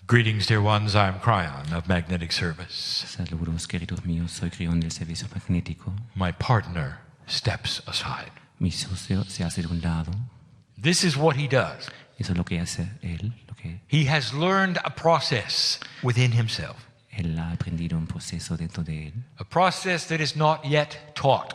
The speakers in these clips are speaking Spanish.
Greetings, dear ones. I'm Kryon of Magnetic Service. Saludos, queridos míos. Soy Kryon del servicio magnético. My partner steps aside. Mi socio se hace de un lado. This is what he does. Eso es lo que hace él. He has learned a process within himself. Él ha aprendido un proceso dentro de él. A process that is not yet taught.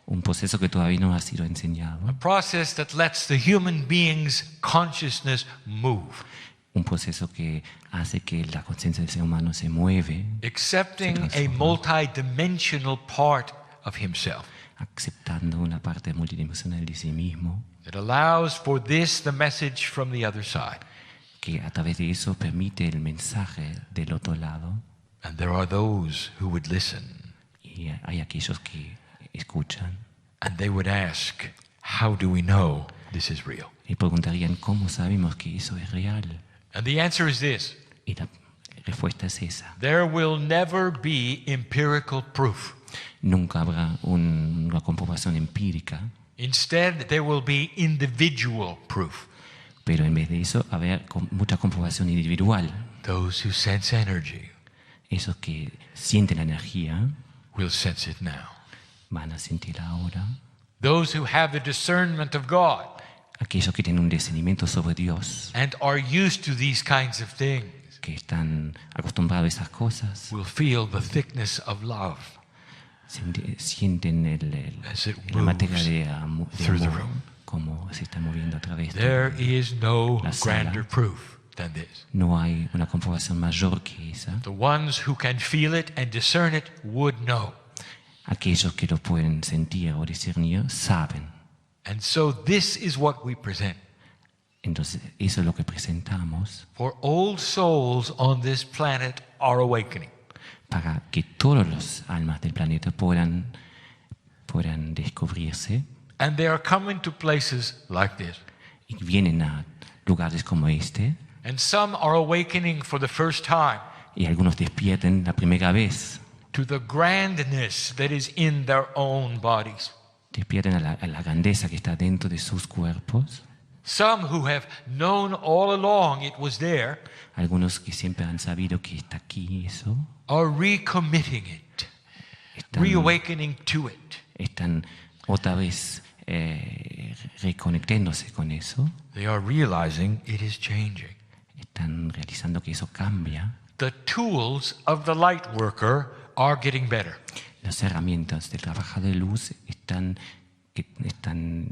Un proceso que todavía no ha sido enseñado. A process that lets the human being's consciousness move. Un proceso que hace que la conciencia del ser humano se mueve. Accepting a multidimensional part of himself. Aceptando una parte multidimensional de sí mismo. It allows for this the message from the other side. Que a través de eso permite el mensaje del otro lado. And there are those who would listen. Y hay aquellos que escuchan. And they would ask, how do we know this is real? Y preguntarían, ¿cómo sabemos que eso es real? And the answer is this. Y la respuesta es esa. There will never be empirical proof. Nunca habrá una comprobación empírica. Instead, there will be individual proof. Pero en vez de eso, habrá mucha comprobación individual. Those who sense energy Esos que sienten la energía will sense it now. van a sentirla ahora. Those who have the discernment of God Aquellos que tienen un discernimiento sobre Dios, and are used to these kinds of things que están acostumbrados a esas cosas, will feel the thickness of love sienten as it la materia moves de amor, through the room. como se está moviendo a través There de is no la sala. grander proof than this. No hay una comprobación mayor que esa. The ones who can feel it and discern it would know. Aquellos que lo pueden sentir o discernir saben. And so this is what we present. Entonces, eso es lo que presentamos For old souls on this planet are awakening. para que todos los almas del planeta puedan descubrirse And they are coming to places like this. y vienen a lugares como este And some are awakening for the first time y algunos despierten la primera vez, to the grandness that is in their own bodies. despierten a la grandeza que está dentro de sus cuerpos. Some who have known all along it was there Algunos que siempre han sabido que está aquí eso, are recommitting it, reawakening to it. están otra vez reconectándose con eso, They are realizing it is changing. están realizando que eso cambia. The tools of the light worker are getting better. Las herramientas del trabajador de luz están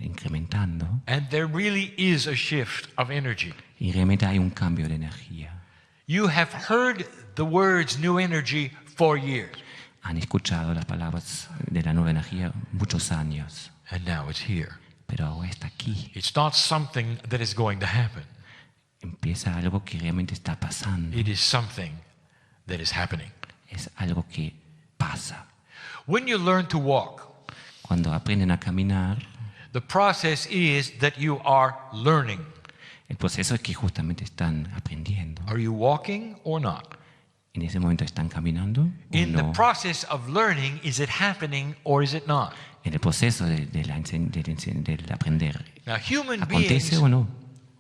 incrementando And there really is a shift of energy. y realmente hay un cambio de energía. You have heard the words new energy for years, Han escuchado las palabras de la nueva energía muchos años, and now it's here. pero ahora está aquí. It's not something that is going to happen. Empieza algo que realmente está pasando. It is something that is happening. Es algo que pasa. When you learn to walk, Cuando aprenden a caminar, the process is that you are learning. el proceso es que justamente están aprendiendo. Are you walking or not? En ese momento están caminando o In the no. process of learning, is it happening or is it not? En el proceso del aprender, Now, human ¿acontece beings o no?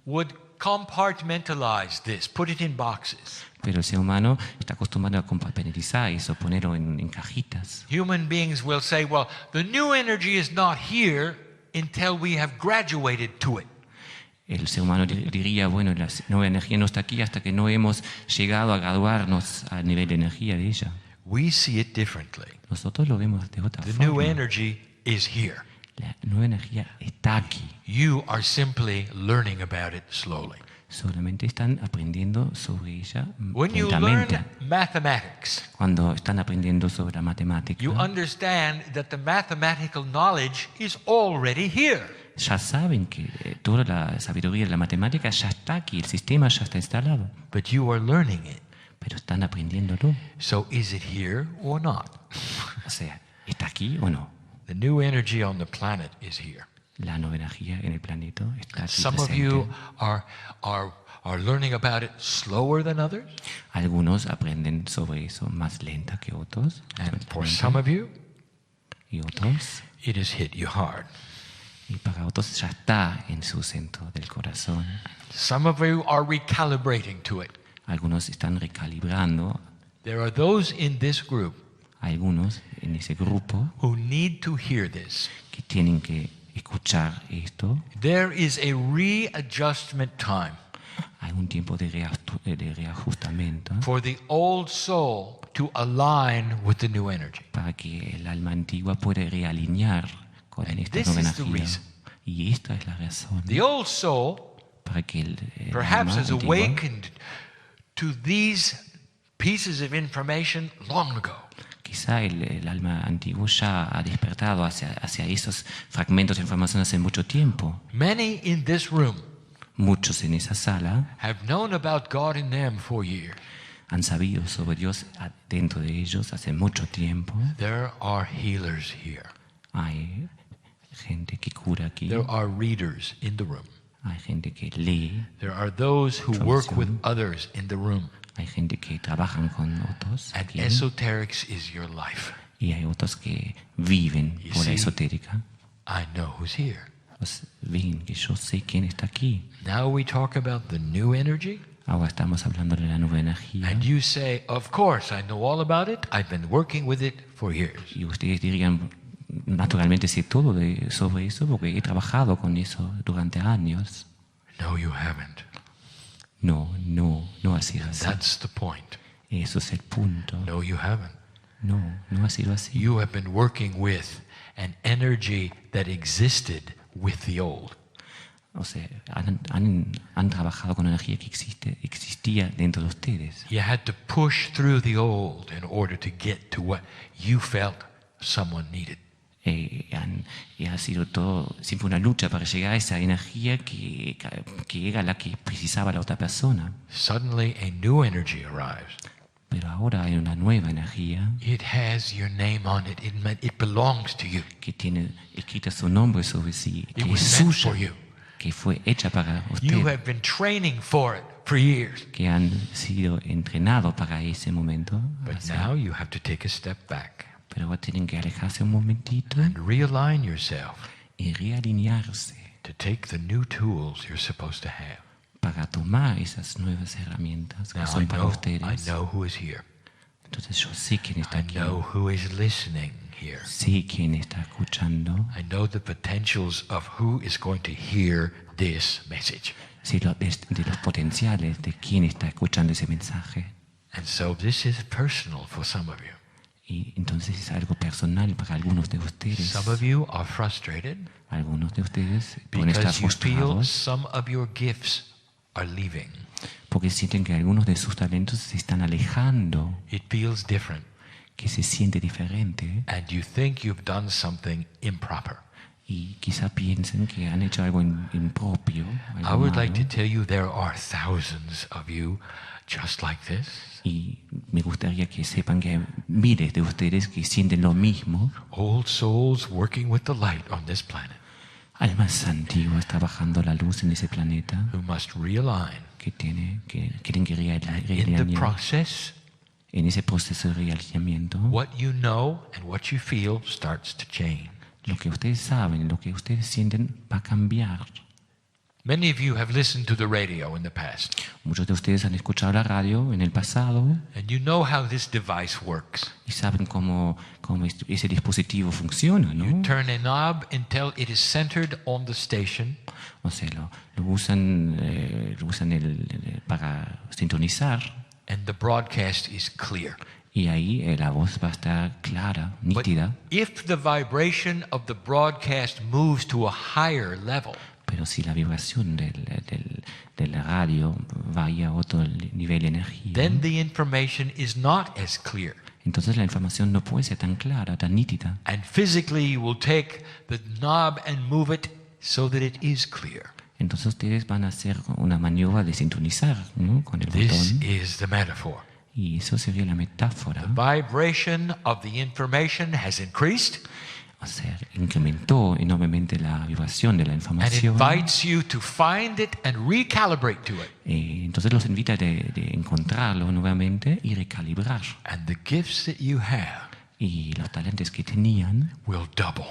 would compartmentalize this, put it in boxes. Pero el ser humano está acostumbrado a compartimentalizar eso, ponerlo en cajitas. Human beings will say, well, the new energy is not here until we have graduated to it. El ser humano diría, bueno, la nueva energía no está aquí hasta que no hemos llegado a graduarnos al nivel de energía de ella. We see it differently. Nosotros lo vemos de otra The new forma. energy is here. La nueva energía está aquí. You are simply learning about it slowly. Solamente están aprendiendo sobre ella When you learn lentamente. mathematics, Cuando están aprendiendo sobre la matemática, you understand that the mathematical knowledge is already here. ya saben que toda la sabiduría de la matemática ya está aquí, el sistema ya está instalado, But you are learning it. pero están aprendiéndolo. So is it here or not? O sea, ¿está aquí o no? The new energy on the planet is here. La nueva energía en el planeta está aquí Some of presente. you are learning about it slower than others. Algunos aprenden sobre eso más lenta que otros. And for some of you, Y otros, it has hit you hard. y para otros ya está en su centro del corazón. Some of you are recalibrating to it. Algunos están recalibrando. There are those in this group Algunos en ese grupo who need to hear this. que tienen que escuchar esto. There is a readjustment time Hay un tiempo de reajustamiento for the old soul to align with the new energy. para que el alma antigua pueda realinear con And esta this nueva is the energía. reason. Y esta es la razón The old soul para que el perhaps alma has antigua awakened to these pieces of information long ago. quizá el alma antigua ya ha despertado hacia esos fragmentos de información hace mucho tiempo. Many in this room Muchos en esa sala have known about God in them for years. han sabido sobre Dios dentro de ellos hace mucho tiempo. There are healers here. Hay gente que cura aquí, There are readers in the room. hay gente que lee, There are those who work with others in the room. hay gente que trabajan con otros And aquí, esoterics is your life. y hay otros que viven You por la see? esotérica. I know who's here. Pues ven que yo sé quién está aquí. Now we talk about the new energy. Ahora estamos hablando de la nueva energía. And you say, of course, I know all about it. I've been working with it for years. Y ustedes dirían, naturalmente sé todo sobre eso porque he trabajado con eso durante años. No, you haven't. No ha sido así. That's the point. Eso es el punto. No, you haven't. No ha sido así. You have been working with an energy that existed with the old. O sea, han trabajado con energía que existía dentro de ustedes. You had to push through the old in order to get to what you felt someone needed. Y ha sido todo siempre una lucha para llegar a esa energía que era la que precisaba la otra persona. Suddenly, a new energy arrives. Pero ahora hay una nueva energía It has your name on it. It belongs to you. que tiene escrita su nombre sobre sí, It que es was meant for suya, you. que fue hecha para You usted, have been training for it for years. que han sido entrenados para ese momento. But now you have to take a step back Pero ahora tienen que alejarse un momentito and realign yourself y realinearse to take the new tools you're supposed to have. para tomar esas nuevas herramientas que Now, son para I ustedes. know who is here. Entonces yo sé quién está I aquí, know who is listening here. sé quién está escuchando, I know the potentials of who is going to hear this message. sé de los potenciales de quién está escuchando ese mensaje. And so this is personal for some of you. Y entonces es algo personal para algunos de ustedes. Some of you are frustrated Algunos de ustedes pueden estar because you feel frustrados some of your gifts are leaving. porque sienten que algunos de sus talentos se están alejando, It feels different, que se siente diferente and you think you've done something improper. y quizá piensen que han hecho algo impropio, I algo would like to malo. tell you there are thousands of you just like this. Y me gustaría que sepan que hay miles de ustedes que sienten lo mismo, Old souls working with the light on this planet almas antiguas trabajando la luz en ese planeta who must realign. que tienen que In the realinear. process, En ese proceso de realineamiento, what you know and what you feel starts to change. lo que ustedes saben, lo que ustedes sienten va a cambiar. Many of you have listened to the radio in the past, Muchos de ustedes han escuchado la radio en el pasado and you know how this device works. y saben cómo ese dispositivo funciona, You ¿no? turn a knob until it is centered on the station, O sea, lo usan para sintonizar and the broadcast is clear. y ahí la voz va a estar clara, But nítida. if the vibration of the broadcast moves to a higher level, Pero si la vibración de la radio vaya a otro nivel de energía, then the information is not as clear. entonces la información no puede ser tan clara, tan nítida. And physically, you will take the knob and move it so that it is clear. Entonces ustedes van a hacer una maniobra de sintonizar, ¿no? Con el This botón. is the metaphor. Y eso sería la metáfora. The vibration of the information has increased, O sea, incrementó enormemente la vibración de la and información. invites you to find it and recalibrate to it. Entonces los invita de encontrarlo nuevamente y recalibrar. And the gifts that you have Y los talentos que tenían will double.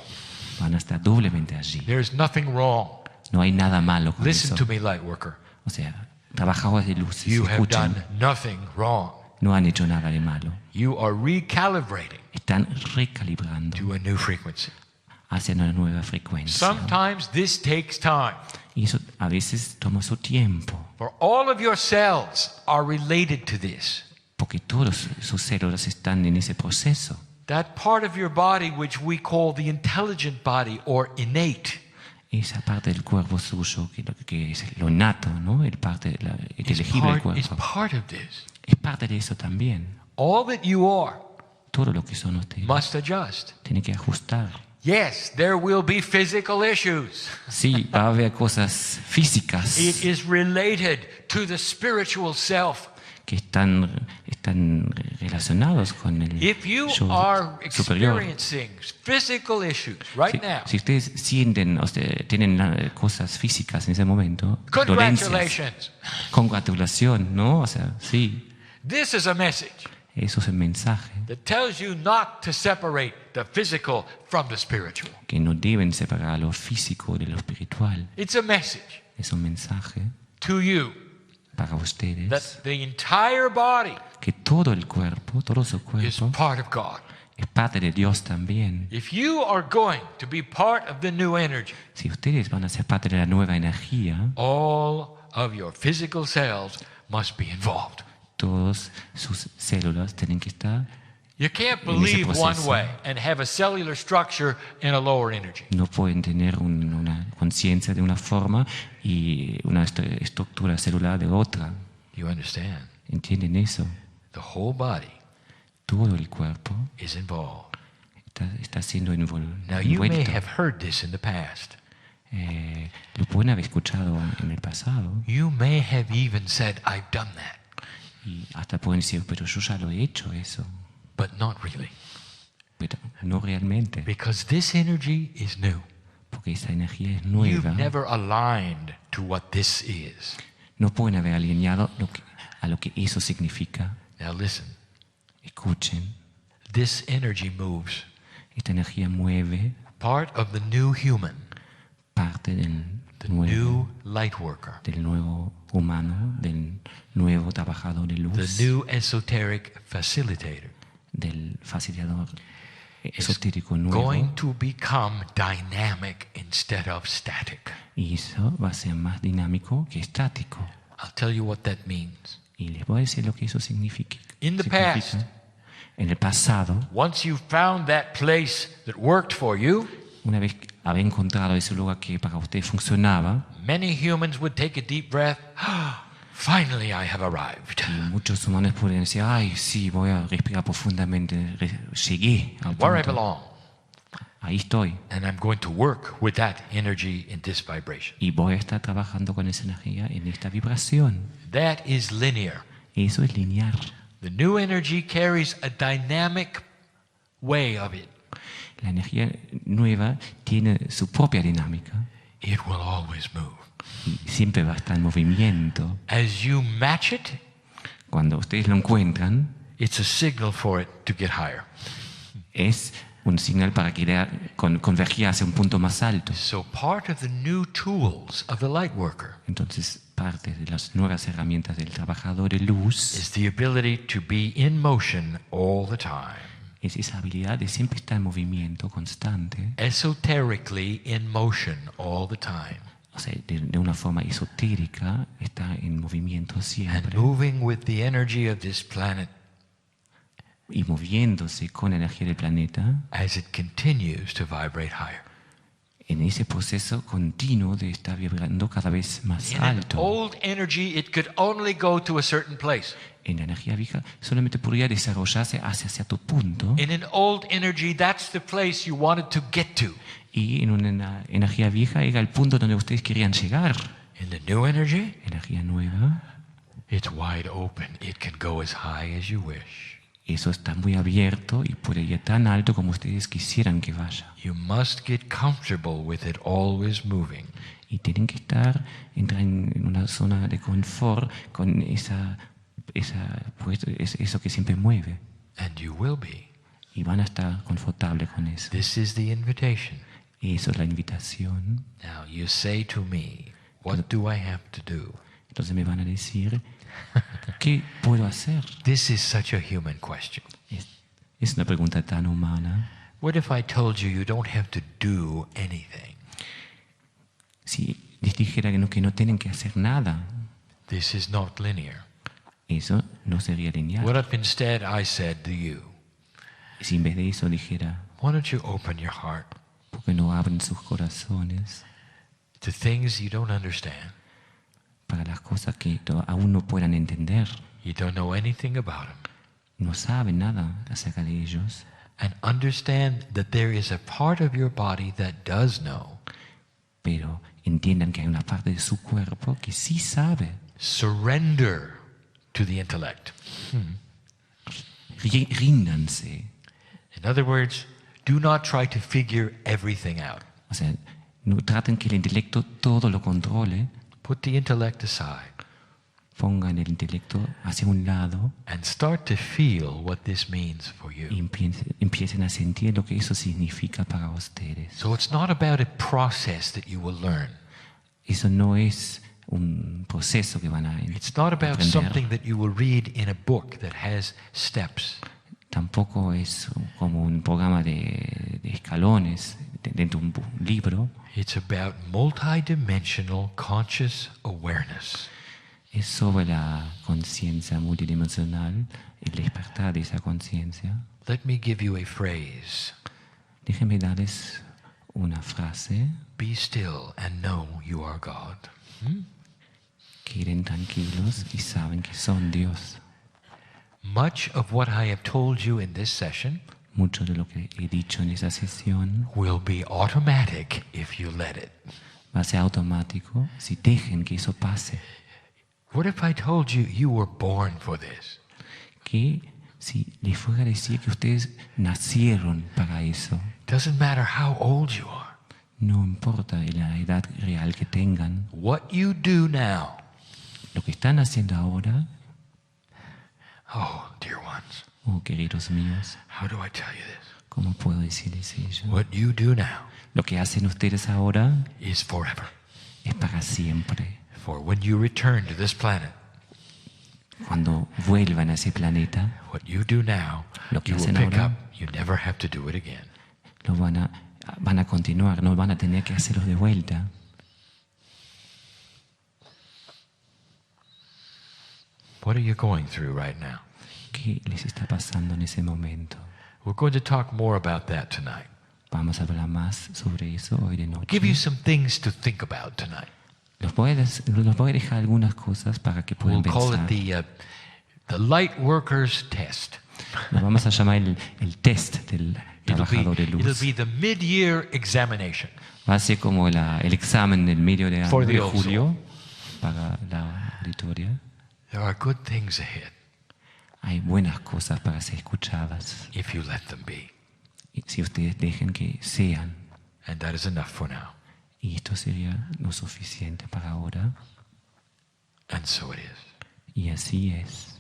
van a estar doblemente allí. There's nothing wrong. No hay nada malo con Listen eso. to me, light worker. O sea, trabajadores de luces, You have escuchen, done nothing wrong. no han hecho nada de malo. You are recalibrating Están recalibrando to a new frequency. hacia una nueva frecuencia. Sometimes this takes time. Y eso a veces toma su tiempo, For all of your cells are related to this. porque todas sus células están en ese proceso. That part of your body which we call the intelligent body or innate Esa parte del cuerpo suyo, que es lo innato, ¿no? El is elegible del part cuerpo, of this. es parte de eso también. All that you are Todo lo que son ustedes must adjust. tiene que ajustar. Yes, there will be physical issues. Sí, va a haber cosas físicas It is related to the spiritual self. que están relacionados con el If you yo are superior. experiencing physical issues right now, Si ustedes sienten, tienen cosas físicas en ese momento, dolencias, congratulations. congratulación, ¿no? O sea, sí, This is a message eso es el mensaje, that tells you not to separate the physical from the spiritual. que no deben separar lo físico de lo espiritual. It's a message Es un mensaje to you para ustedes, that the entire body que todo el cuerpo, todo su is cuerpo, part of God. es parte de Dios también. If you are going to be part of the new energy, Si ustedes van a ser parte de la nueva energía, all of your physical cells must be involved. todas sus células tienen que estar. You can't En ese believe one proceso. way and have a cellular structure in a lower energy. No pueden tener una conciencia de una forma y una estructura celular de otra. You understand? ¿Entienden eso? The whole body Todo el cuerpo is involved. está siendo Now, you may envuelto. have heard this in the past. Lo pueden haber escuchado en el pasado You may have even said, I've done that, y hasta pueden decir, pero yo ya lo he hecho eso. but not really. Pero no realmente, Because this energy is new. porque esa energía es You've nueva. never aligned to what this is. No pueden haber alineado a lo que eso significa. Now, listen, Escuchen, this energy moves esta energía mueve part of the new human, parte del the nuevo, new light worker, del nuevo humano, del nuevo trabajador de the luz, new esoteric facilitator, del facilitador esotérico going nuevo. to become dynamic instead of static. Y eso va a ser más dinámico que estático. I'll tell you what that means. Y les voy a decir lo que eso significa. In the past, En el pasado, once you found that place that worked for you, una vez que había encontrado ese lugar que para usted funcionaba, many humans would take a deep breath. Finally, I have arrived. y muchos humanos pueden decir, ay, sí, voy a respirar profundamente, llegué al Where I punto. belong. Ahí estoy. And I'm going to work with that energy in this vibration. Y voy a estar trabajando con esa energía en esta vibración. That is linear. Eso es lineal. The new energy carries a dynamic way of it. La energía nueva tiene su propia dinámica It will always move. y siempre va a estar en movimiento. As you match it, Cuando ustedes lo encuentran, it's a signal for it to get higher. es un señal para que convergir hacia un punto más alto. So part of the new tools of the light worker Entonces, parte de las nuevas herramientas del trabajador de luz is the ability to be in motion all the time. es esa habilidad de siempre estar en movimiento constante, Esoterically in motion all the time. o sea, de una forma esotérica, está en movimiento And siempre moving with the energy of this planet y moviéndose con la energía del planeta as it continues to vibrate higher. en ese proceso continuo de estar vibrando cada vez más In an alto. old energy, it could only go to a certain place. En la energía vieja solamente podría desarrollarse hacia cierto punto In an old energy, that's the place you wanted to get to. y en una energía vieja era el punto donde ustedes querían llegar. In the new energy, Energía nueva, it's wide open. It can go as high as you wish. eso está muy abierto y puede ir tan alto como ustedes quisieran que vaya. You must get comfortable with it always moving. Y tienen que entrar en una zona de confort con eso que siempre mueve. And you will be. Y van a estar confortables con eso. This is the invitation. Eso es la invitación. Now you say to me, what do I have to do? Entonces me van a decir, ¿qué puedo hacer? This is such a human question. Es una pregunta tan humana. What if I told you you don't have to do anything? Si les dijera que no tienen que hacer nada, This is not linear. eso no sería lineal. What if instead I said to you, Si en vez de eso dijera, why don't you open your heart ¿por qué no abren sus corazones to things you don't understand? para las cosas que aún no puedan entender? You don't know anything about them. No saben nada acerca de ellos. And understand that there is a part of your body that does know. Pero entiendan que hay una parte de su cuerpo que sí sabe. Surrender to the intellect. Ríndanse. In other words, do not try to figure everything out. O sea, no traten que el intelecto todo lo controle. Put the intellect aside Pongan el intelecto hacia un lado and start to feel what this means for y you. empiecen a sentir lo que eso significa para ustedes. So it's not about a process that you will learn. Eso no es un proceso que van a It's not about aprender. something that you will read in a book that has steps. Tampoco es como un programa de escalones dentro de un libro. It's about multidimensional conscious awareness. Es sobre la conciencia multidimensional, el despertar de esa conciencia. Let me give you a phrase. Déjenme darles una frase. Be still and know you are God. Queden tranquilos y saben que son Dios. Much of what I have told you in this session Mucho de lo que he dicho en esa sesión will be automatic if you let it. va a ser automático si dejen que eso pase. What if I told you you were born for this? Que si les fuera a decir que ustedes nacieron para eso, Doesn't matter how old you are. no importa la edad real que tengan, What you do now, lo que están haciendo ahora, oh, dear ones, oh queridos míos, how do I tell you this? ¿cómo puedo decirles ello? What you do now Lo que hacen ustedes ahora is forever. es para siempre. For when you return to this planet, Cuando vuelvan a ese planeta, what you do now, Lo que you will hacen pick ahora- up. You never have to do it again. lo van a continuar, no van a tener que hacerlo de vuelta. What are you going through right now? ¿Qué les está pasando en ese momento? We're going to talk more about that tonight. Vamos a hablar más sobre eso hoy de noche. Give you some things to think about tonight. Los voy a dejar algunas cosas para que puedan We'll call pensar. it the light workers test. Lo vamos a llamar el test del trabajador de It'll luz. be the mid-year examination. Va a ser como el examen del medio de, For the de old julio para la auditoria. There are good things ahead Hay buenas cosas para ser escuchadas if you let them be. y si ustedes dejen que sean. And that is enough for now. Y esto sería lo suficiente para ahora. And so it is. Y así es.